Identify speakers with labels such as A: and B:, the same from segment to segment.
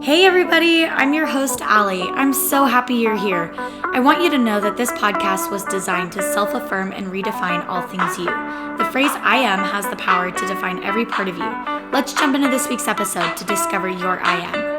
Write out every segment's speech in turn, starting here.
A: Hey everybody, I'm your host, Allie. I'm so happy you're here. I want you to know that this podcast was designed to self-affirm and redefine all things you. The phrase I am has the power to define every part of you. Let's jump into this week's episode to discover your I am.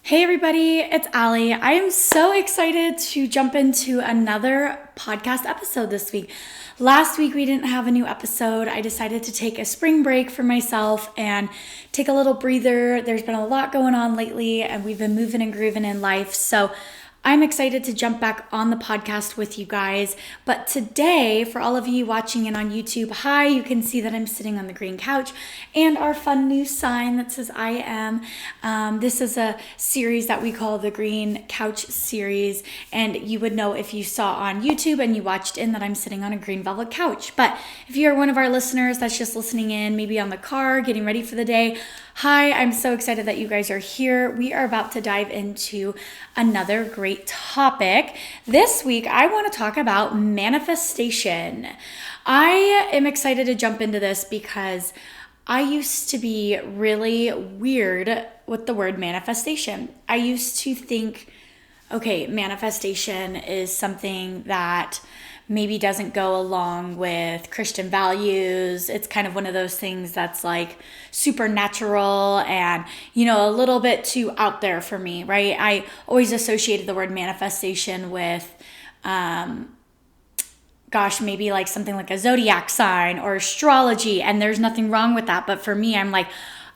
A: Hey everybody, it's Allie. I am so excited to jump into another podcast episode this week. Last week we didn't have a new episode. I decided to take a spring break for myself and take a little breather. There's been a lot going on lately and we've been moving and grooving in life. So I'm excited to jump back on the podcast with you guys. But today, for all of you watching in on YouTube, hi, you can see that I'm sitting on the green couch and our fun new sign that says I am. This is a series that we call the Green Couch Series. And you would know if you saw on YouTube and you watched in that I'm sitting on a green velvet couch. But if you're one of our listeners that's just listening in, maybe on the car, getting ready for the day, hi, I'm so excited that you guys are here. We are about to dive into another great topic. This week, I want to talk about manifestation. I am excited to jump into this because I used to be really weird with the word manifestation. I used to think, okay, manifestation is something that maybe doesn't go along with Christian values. It's kind of one of those things that's like supernatural and, a little bit too out there for me, right? I always associated the word manifestation with, maybe like something like a zodiac sign or astrology, and there's nothing wrong with that. But for me, I'm like,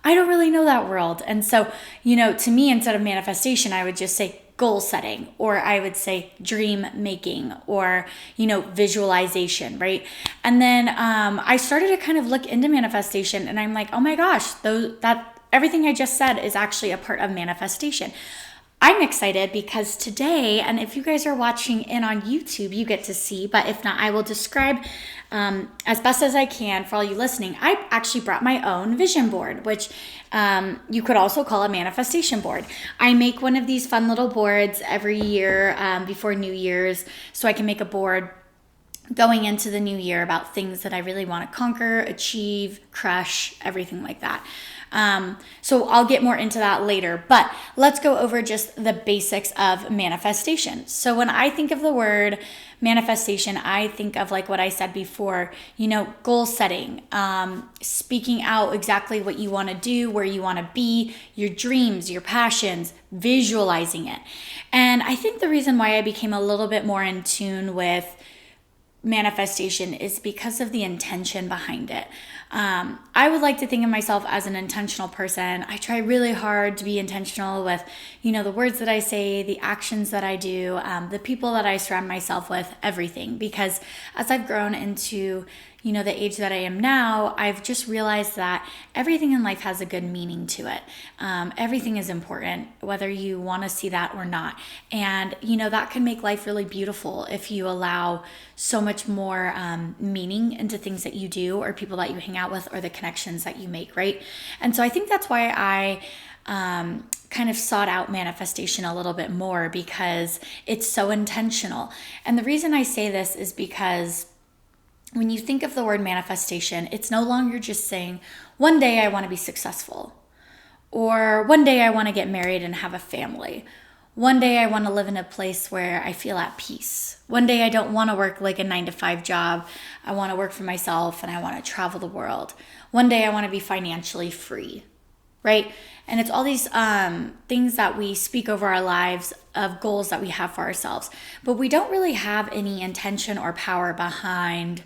A: I don't really know that world. And so, to me, instead of manifestation, I would just say goal setting, or I would say dream making, or, visualization, right? And then I started to kind of look into manifestation, and I'm like, oh my gosh, that everything I just said is actually a part of manifestation. I'm excited because today, and if you guys are watching in on YouTube, you get to see, but if not, I will describe as best as I can for all you listening. I actually brought my own vision board, which you could also call a manifestation board. I make one of these fun little boards every year before New Year's, so I can make a board going into the new year about things that I really want to conquer, achieve, crush, everything like that. So I'll get more into that later, but let's go over just the basics of manifestation. So when I think of the word manifestation, I think of like what I said before, goal setting, speaking out exactly what you want to do, where you want to be, your dreams, your passions, visualizing it. And I think the reason why I became a little bit more in tune with manifestation is because of the intention behind it. I would like to think of myself as an intentional person. I try really hard to be intentional with, the words that I say, the actions that I do, the people that I surround myself with, everything. Because as I've grown into, the age that I am now, I've just realized that everything in life has a good meaning to it. Everything is important, whether you want to see that or not. And, that can make life really beautiful if you allow so much more meaning into things that you do or people that you hang out with or the connections that you make, right? And so I think that's why I kind of sought out manifestation a little bit more, because it's so intentional. And the reason I say this is because when you think of the word manifestation, it's no longer just saying, one day I want to be successful, or one day I want to get married and have a family. One day I want to live in a place where I feel at peace. One day I don't want to work like a 9-to-5 job. I want to work for myself and I want to travel the world. One day I want to be financially free, right? And it's all these things that we speak over our lives of goals that we have for ourselves, but we don't really have any intention or power behind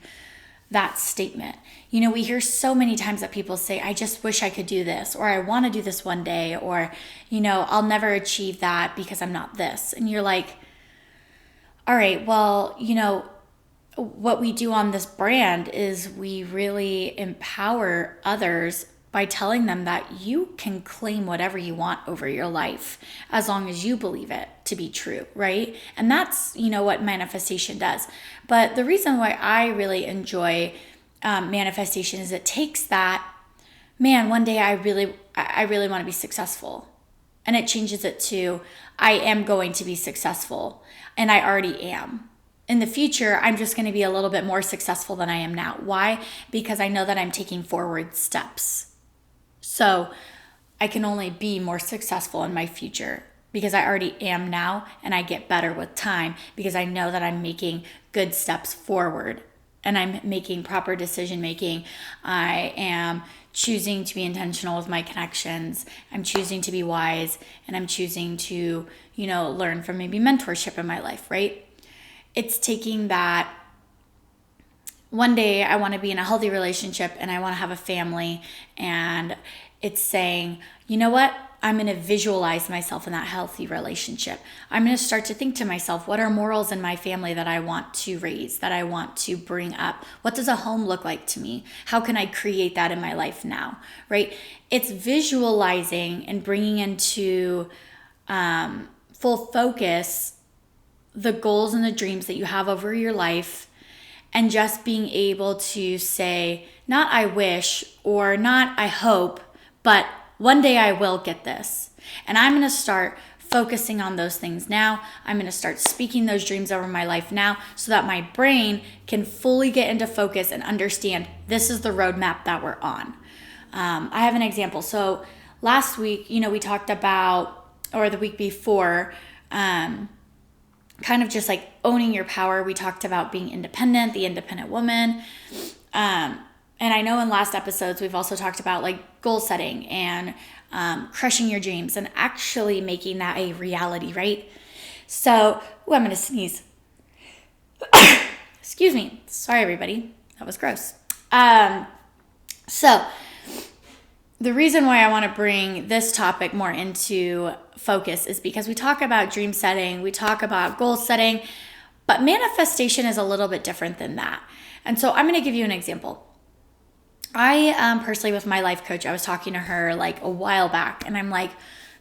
A: that statement. We hear so many times that people say, I just wish I could do this, or I want to do this one day, or, I'll never achieve that because I'm not this. And you're like, all right, well, what we do on this brand is we really empower others by telling them that you can claim whatever you want over your life as long as you believe it to be true, right? And that's, what manifestation does. But the reason why I really enjoy manifestation is it takes that, man, one day I really want to be successful. And it changes it to, I am going to be successful and I already am. in the future, I'm just going to be a little bit more successful than I am now. Why? Because I know that I'm taking forward steps. So I can only be more successful in my future because I already am now, and I get better with time because I know that I'm making good steps forward and I'm making proper decision making. I am choosing to be intentional with my connections. I'm choosing to be wise, and I'm choosing to, learn from maybe mentorship in my life, right? It's taking that one day I want to be in a healthy relationship and I want to have a family, and it's saying, you know what? I'm going to visualize myself in that healthy relationship. I'm going to start to think to myself, what are morals in my family that I want to raise, that I want to bring up? What does a home look like to me? How can I create that in my life now, right? It's visualizing and bringing into full focus the goals and the dreams that you have over your life, and just being able to say, not I wish or not I hope, but one day I will get this. And I'm going to start focusing on those things now. I'm going to start speaking those dreams over my life now so that my brain can fully get into focus and understand this is the roadmap that we're on. I have an example. So last week, we talked about, or the week before, kind of just like owning your power. We talked about being independent, the independent woman. And I know in last episodes, we've also talked about like goal setting and crushing your dreams and actually making that a reality, right? So, I'm going to sneeze. Excuse me. Sorry, everybody. That was gross. So, the reason why I want to bring this topic more into focus is because we talk about dream setting, we talk about goal setting, but manifestation is a little bit different than that. And so I'm going to give you an example. I personally, with my life coach, I was talking to her like a while back, and I'm like,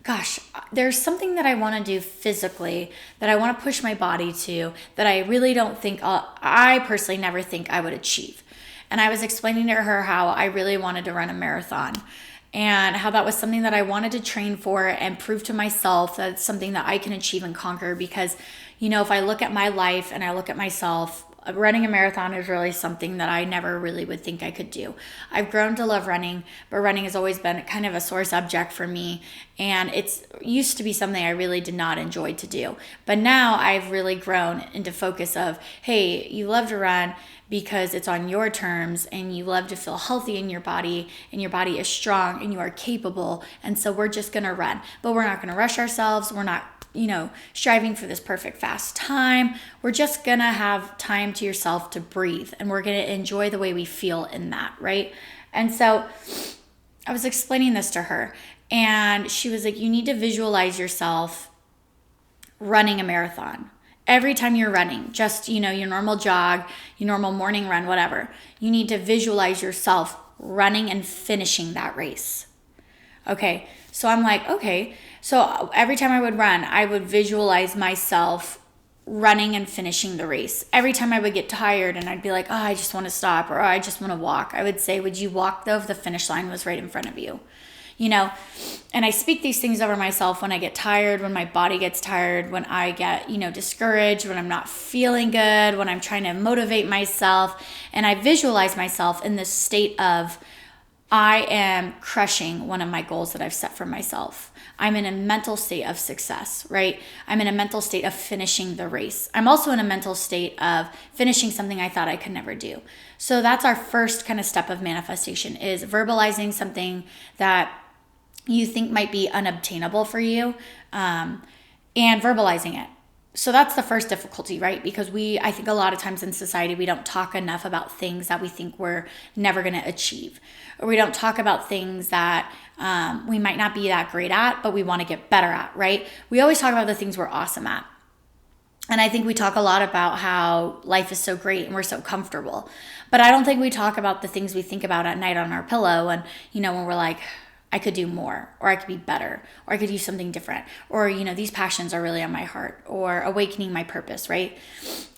A: gosh, there's something that I want to do physically, that I want to push my body to, that I really don't think, I personally never think I would achieve. And I was explaining to her how I really wanted to run a marathon, and how that was something that I wanted to train for and prove to myself that it's something that I can achieve and conquer. Because, if I look at my life and I look at myself, running a marathon is really something that I never really would think I could do. I've grown to love running, but running has always been kind of a sore subject for me. And it's used to be something I really did not enjoy to do. But now I've really grown into focus of, hey, you love to run because it's on your terms, and you love to feel healthy in your body, and your body is strong and you are capable. And so we're just going to run, but we're not going to rush ourselves. We're not striving for this perfect fast time. We're just gonna have time to yourself to breathe, and we're gonna enjoy the way we feel in that, right? And so I was explaining this to her, and she was like, you need to visualize yourself running a marathon. Every time you're running, just, your normal jog, your normal morning run, whatever, you need to visualize yourself running and finishing that race. Okay, so I'm like, okay. So every time I would run, I would visualize myself running and finishing the race. Every time I would get tired and I'd be like, I just want to stop, or I just want to walk, I would say, would you walk though if the finish line was right in front of you? And I speak these things over myself when I get tired, when my body gets tired, when I get, discouraged, when I'm not feeling good, when I'm trying to motivate myself. And I visualize myself in this state of, I am crushing one of my goals that I've set for myself. I'm in a mental state of success, right? I'm in a mental state of finishing the race. I'm also in a mental state of finishing something I thought I could never do. So that's our first kind of step of manifestation, is verbalizing something that you think might be unobtainable for you, and verbalizing it. So that's the first difficulty, right? Because I think a lot of times in society, we don't talk enough about things that we think we're never going to achieve. Or we don't talk about things that we might not be that great at, but we want to get better at, right? We always talk about the things we're awesome at. And I think we talk a lot about how life is so great and we're so comfortable. But I don't think we talk about the things we think about at night on our pillow, and, when we're like, I could do more, or I could be better, or I could do something different, or, these passions are really on my heart, or awakening my purpose, right?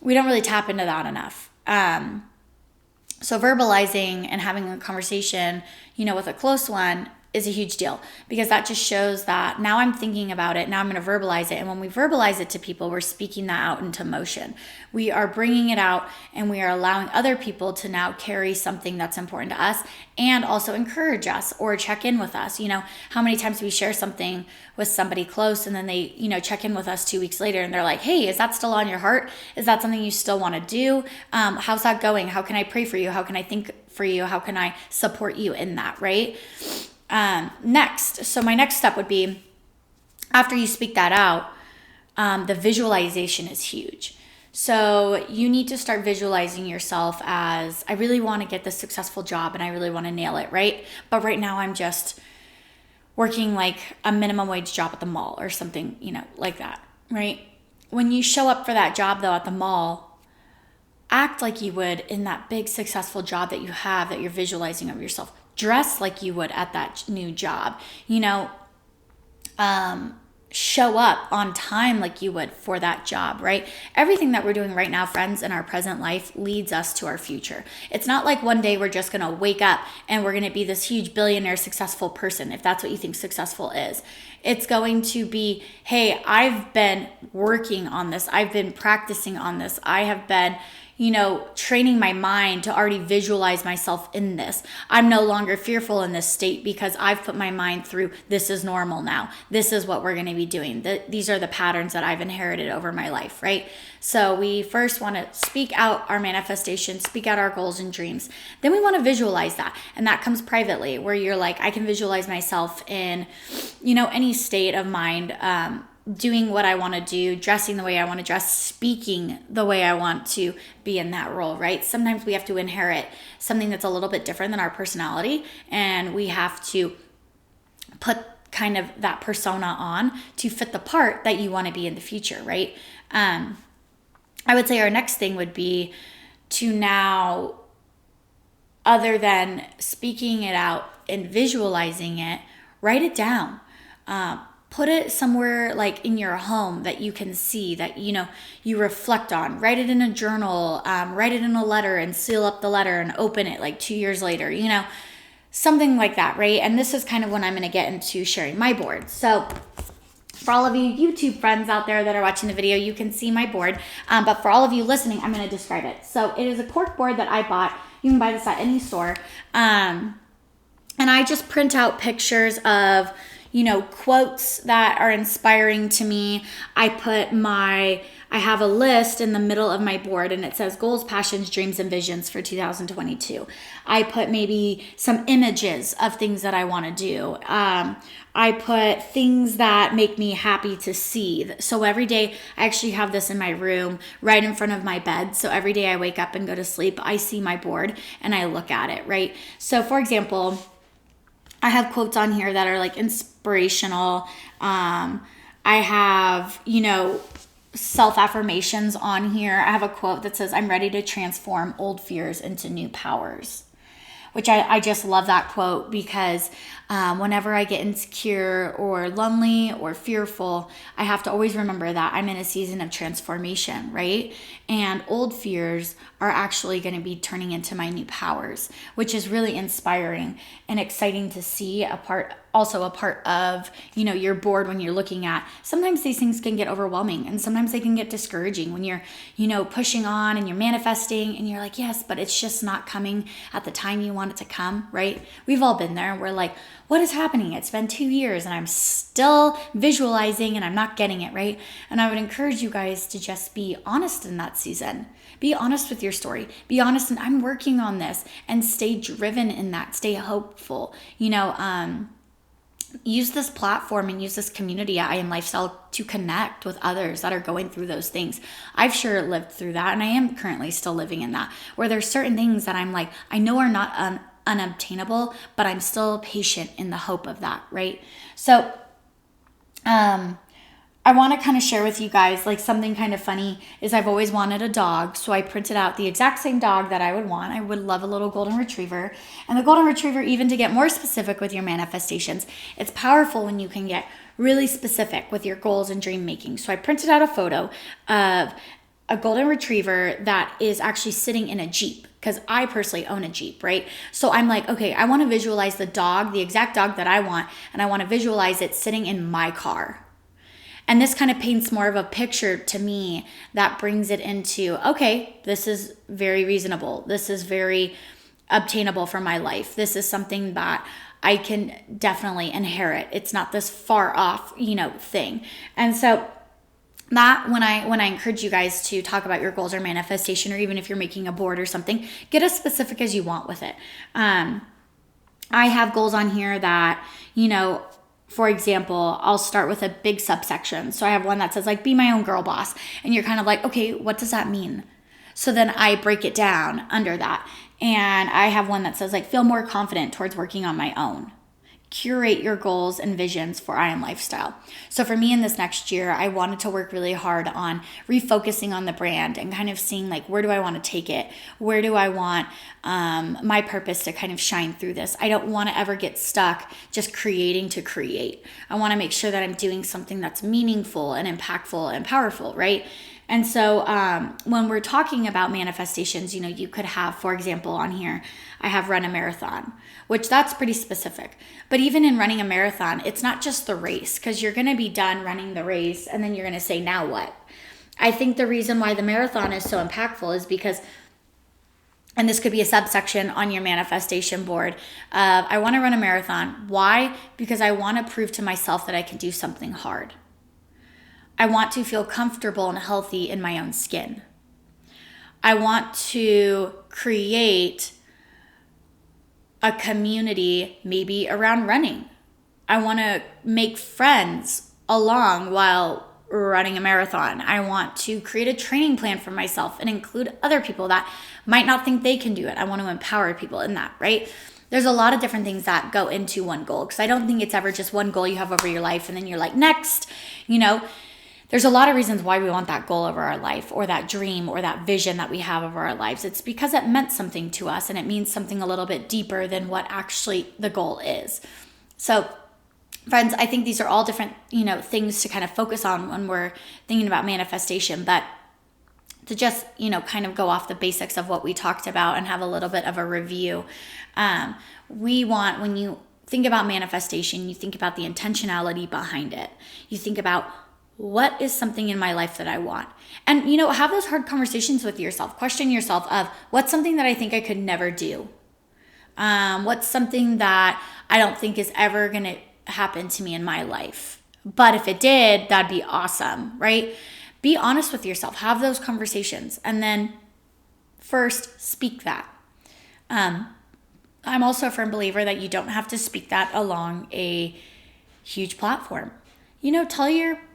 A: We don't really tap into that enough. So verbalizing and having a conversation, with a close one is a huge deal, because that just shows that now I'm thinking about it. Now I'm going to verbalize it. And when we verbalize it to people, we're speaking that out into motion. We are bringing it out, and we are allowing other people to now carry something that's important to us and also encourage us or check in with us. How many times do we share something with somebody close, and then they, check in with us 2 weeks later and they're like, hey, is that still on your heart? Is that something you still want to do? How's that going? How can I pray for you? How can I think for you? How can I support you in that, right? So my next step would be, after you speak that out, the visualization is huge. So you need to start visualizing yourself as, I really want to get this successful job and I really want to nail it, right? But right now I'm just working like a minimum wage job at the mall or something, like that, right? When you show up for that job though at the mall, act like you would in that big successful job that you have, that you're visualizing of yourself. Dress like you would at that new job, show up on time like you would for that job, right? Everything that we're doing right now, friends, in our present life leads us to our future. It's not like one day we're just going to wake up and we're going to be this huge billionaire successful person, if that's what you think successful is. It's going to be, hey, I've been working on this. I've been practicing on this. I have been training my mind to already visualize myself in this. I'm no longer fearful in this state because I've put my mind through, this is normal now. This is what we're going to be doing. These are the patterns that I've inherited over my life, right? So we first want to speak out our manifestation, speak out our goals and dreams. Then we want to visualize that. And that comes privately, where you're like, I can visualize myself in, any state of mind, doing what I want to do, dressing the way I want to dress, speaking the way I want to be in that role, right? Sometimes we have to inherit something that's a little bit different than our personality, and we have to put kind of that persona on to fit the part that you want to be in the future, right? I would say our next thing would be to now, other than speaking it out and visualizing it, write it down. Put it somewhere like in your home that you can see, that you reflect on. Write it in a journal, write it in a letter and seal up the letter and open it like 2 years later, something like that, right? And this is kind of when I'm going to get into sharing my board. So for all of you YouTube friends out there that are watching the video, you can see my board. But for all of you listening, I'm going to describe it. So it is a cork board that I bought. You can buy this at any store. And I just print out pictures of quotes that are inspiring to me. I have a list in the middle of my board, and it says goals, passions, dreams, and visions for 2022. I put maybe some images of things that I want to do. I put things that make me happy to see. So every day, I actually have this in my room right in front of my bed. So every day I wake up and go to sleep, I see my board and I look at it, right? So for example, I have quotes on here that are like inspirational. I have, self-affirmations on here. I have a quote that says, I'm ready to transform old fears into new powers, which I just love that quote, because whenever I get insecure or lonely or fearful, I have to always remember that I'm in a season of transformation, right? And old fears are actually going to be turning into my new powers, which is really inspiring and exciting to see. A part of, your board when you're looking at. Sometimes these things can get overwhelming, and sometimes they can get discouraging when you're, pushing on and you're manifesting and you're like, yes, but it's just not coming at the time you want it to come, right? We've all been there. We're like, what is happening? It's been 2 years and I'm still visualizing and I'm not getting it, right? And I would encourage you guys to just be honest in that season. Be honest with your story. Be honest, and I'm working on this, and stay driven in that. Stay hopeful. Use this platform and use this community at I Am Lifestyle to connect with others that are going through those things. I've sure lived through that, and I am currently still living in that, where there's certain things that I'm like, I know are not unobtainable, but I'm still patient in the hope of that, right? So, I want to kind of share with you guys, like, something kind of funny is I've always wanted a dog. So I printed out the exact same dog that I would want. I would love a little golden retriever. And the golden retriever, even to get more specific with your manifestations, it's powerful when you can get really specific with your goals and dream making. So I printed out a photo of a golden retriever that is actually sitting in a Jeep, because I personally own a Jeep, right? So I'm like, okay, I want to visualize the dog, the exact dog that I want, and I want to visualize it sitting in my car. And this kind of paints more of a picture to me that brings it into, okay, this is very reasonable. This is very obtainable for my life. This is something that I can definitely inherit. It's not this far off, thing. And so that when I encourage you guys to talk about your goals or manifestation, or even if you're making a board or something, get as specific as you want with it. I have goals on here that, for example, I'll start with a big subsection. So I have one that says like, be my own girl boss. And you're kind of like, okay, what does that mean? So then I break it down under that. And I have one that says like, feel more confident towards working on my own. Curate your goals and visions for I Am Lifestyle. So for me in this next year, I wanted to work really hard on refocusing on the brand and kind of seeing like, where do I want to take it? Where do I want my purpose to kind of shine through this? I don't want to ever get stuck just creating to create. I want to make sure that I'm doing something that's meaningful and impactful and powerful, right? And so when we're talking about manifestations, you could have, for example, on here, I have run a marathon, which that's pretty specific. But even in running a marathon, it's not just the race, because you're going to be done running the race and then you're going to say, now what? I think the reason why the marathon is so impactful is because, and this could be a subsection on your manifestation board, I want to run a marathon. Why? Because I want to prove to myself that I can do something hard. I want to feel comfortable and healthy in my own skin. I want to create a community maybe around running. I want to make friends along while running a marathon. I want to create a training plan for myself and include other people that might not think they can do it. I want to empower people in that, right? There's a lot of different things that go into one goal, because I don't think it's ever just one goal you have over your life and then you're like, next, There's a lot of reasons why we want that goal over our life, or that dream, or that vision that we have over our lives. It's because it meant something to us, and it means something a little bit deeper than what actually the goal is. So, friends, I think these are all different, things to kind of focus on when we're thinking about manifestation. But to just, kind of go off the basics of what we talked about and have a little bit of a review. When you think about manifestation, you think about the intentionality behind it. You think about, what is something in my life that I want? And, have those hard conversations with yourself. Question yourself of, what's something that I think I could never do? What's something that I don't think is ever going to happen to me in my life? But if it did, that'd be awesome, right? Be honest with yourself. Have those conversations. And then first, speak that. I'm also a firm believer that you don't have to speak that along a huge platform.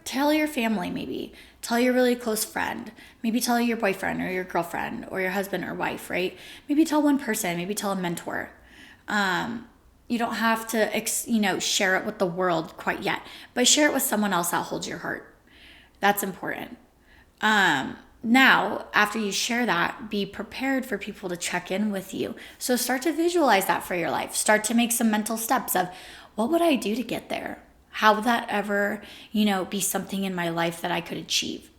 A: Tell your family, maybe. Tell your really close friend. Maybe tell your boyfriend or your girlfriend or your husband or wife, right? Maybe tell one person. Maybe tell a mentor. You don't have to, share it with the world quite yet, but share it with someone else that holds your heart. That's important. Now, after you share that, be prepared for people to check in with you. So start to visualize that for your life. Start to make some mental steps of, what would I do to get there? How would that ever, be something in my life that I could achieve?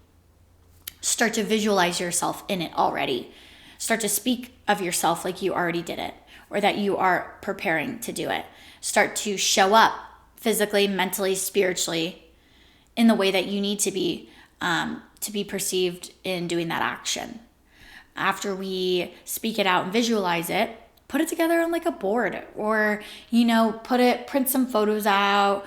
A: Start to visualize yourself in it already. Start to speak of yourself like you already did it, or that you are preparing to do it. Start to show up physically, mentally, spiritually in the way that you need to be perceived in doing that action. After we speak it out and visualize it, put it together on like a board, or, print some photos out,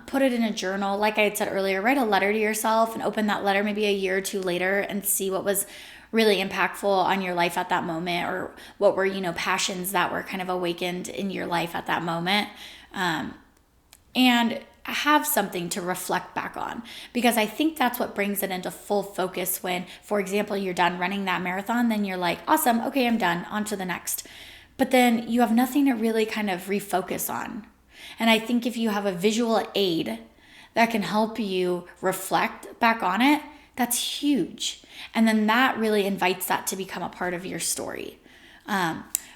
A: put it in a journal. Like I had said earlier, write a letter to yourself and open that letter maybe a year or two later and see what was really impactful on your life at that moment, or what were, passions that were kind of awakened in your life at that moment. And have something to reflect back on, because I think that's what brings it into full focus when, for example, you're done running that marathon, then you're like, awesome, okay, I'm done, on to the next. But then you have nothing to really kind of refocus on. And I think if you have a visual aid that can help you reflect back on it, that's huge. And then that really invites that to become a part of your story.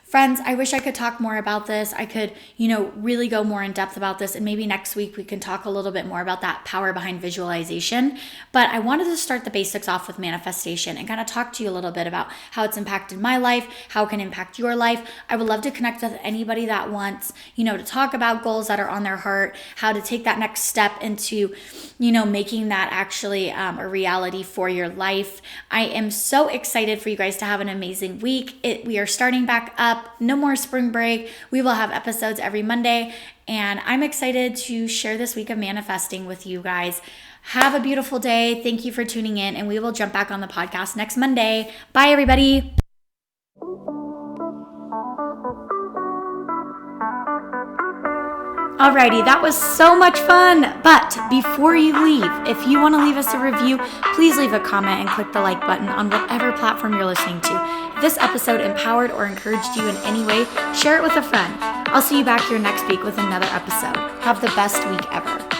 A: Friends, I wish I could talk more about this. I could, really go more in depth about this. And maybe next week we can talk a little bit more about that power behind visualization. But I wanted to start the basics off with manifestation and kind of talk to you a little bit about how it's impacted my life, how it can impact your life. I would love to connect with anybody that wants, to talk about goals that are on their heart, how to take that next step into, making that actually a reality for your life. I am so excited for you guys to have an amazing week. We are starting back up. No more spring break. We will have episodes every Monday, and I'm excited to share this week of manifesting with you guys. Have a beautiful day. Thank you for tuning in, and we will jump back on the podcast next Monday. Bye, everybody. Alrighty, that was so much fun. But before you leave, if you want to leave us a review, please leave a comment and click the like button on whatever platform you're listening to. If this episode empowered or encouraged you in any way, share it with a friend. I'll see you back here next week with another episode. Have the best week ever.